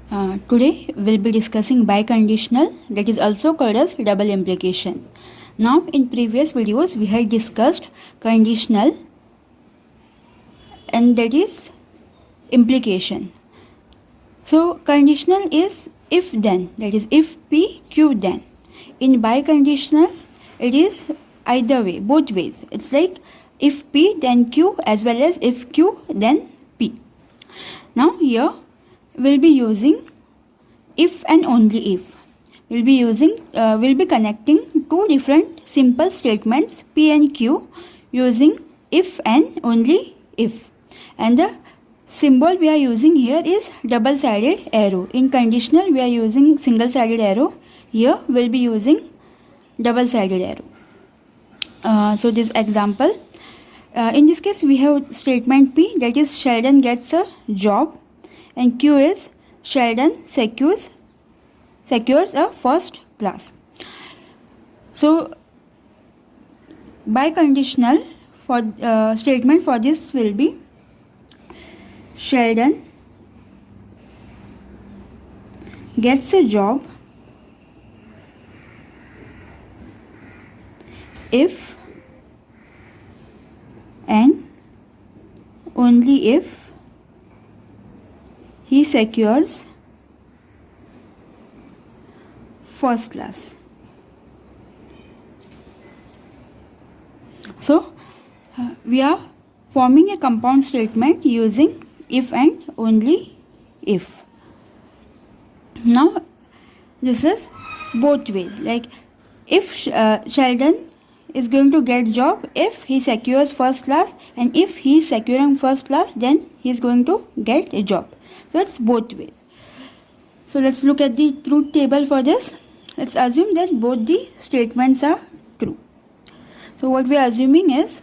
Today we'll be discussing biconditional, that is also called as double implication. Now in previous videos we had discussed conditional and that is implication. So conditional is if then, that is if P Q then. In biconditional it is either way, both ways. It's like if P then Q as well as if Q then P. Now here we'll be using if and only if. We'll be connecting two different simple statements P and Q using if and only if. And the symbol we are using here is double-sided arrow. In conditional we are using single-sided arrow. Here we'll be using double-sided arrow. So this example. In this case we have statement P, that is Sheldon gets a job, and Q is Sheldon secures a first class. So biconditional for statement for this will be Sheldon gets a job if and only if he secures first class. So we are forming a compound statement using if and only if. Now this is both ways, like if Sheldon is going to get job if he secures first class, and if he is securing first class then he is going to get a job. So it's both ways. So let's look at the truth table for this. Let's assume that both the statements are true. So what we are assuming is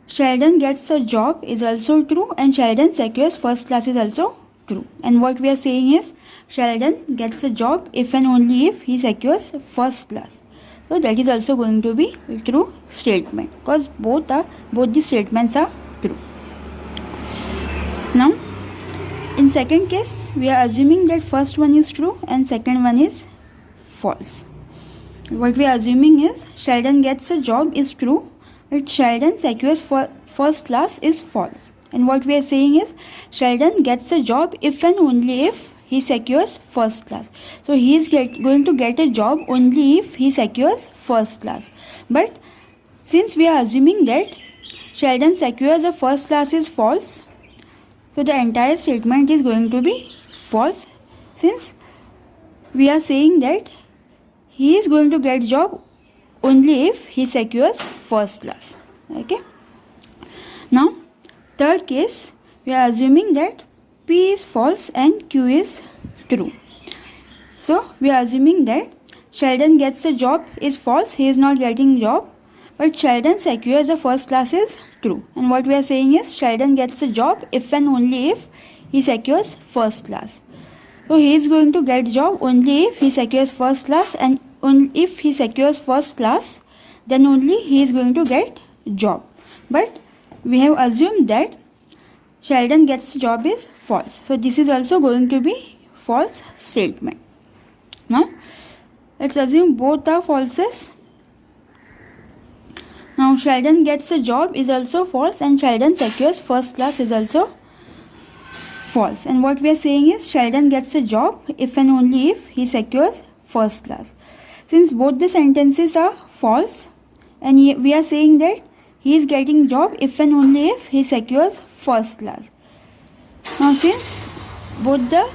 Sheldon gets a job is also true, and Sheldon secures first class is also true. And what we are saying is Sheldon gets a job if and only if he secures first class. So that is also going to be a true statement because both the statements are true. Now in second case we are assuming that first one is true and second one is false. What we are assuming is Sheldon gets a job is true, but Sheldon secures first class is false. And what we are saying is Sheldon gets a job if and only if he secures first class. So he is going to get a job only if he secures first class. But since we are assuming that Sheldon secures a first class is false, so the entire statement is going to be false, since we are saying that he is going to get job only if he secures first class. Okay. Now third case we are assuming that P is false and Q is true. So we are assuming that Sheldon gets a job is false, he is not getting job, but Sheldon secures a first class is true. And what we are saying is Sheldon gets a job if and only if he secures first class. So he is going to get job only if he secures first class, and if he secures first class then only he is going to get job. But we have assumed that Sheldon gets job is false. So this is also going to be false statement. Now let's assume both are falses. Now Sheldon gets a job is also false and Sheldon secures first class is also false. And what we are saying is Sheldon gets a job if and only if he secures first class. Since both the sentences are false and we are saying that he is getting job if and only if he secures first class. Now since both the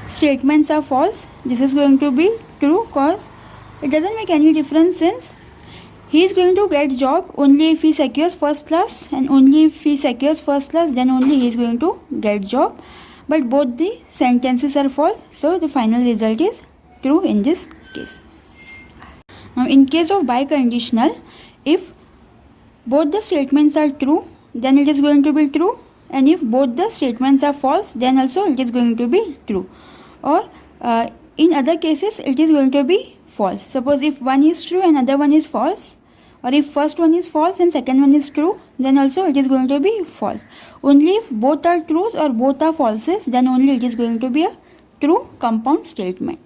statements are false, this is going to be true because it doesn't make any difference, since he is going to get job only if he secures first class, and only if he secures first class then only he is going to get job. But both the sentences are false, so the final result is true in this case. Now in case of biconditional, if both the statements are true then it is going to be true, and if both the statements are false then also it is going to be true, or in other cases it is going to be false. Suppose if one is true and other one is false, or if first one is false and second one is true, then also it is going to be false. Only if both are trues or both are falses, then only it is going to be a true compound statement.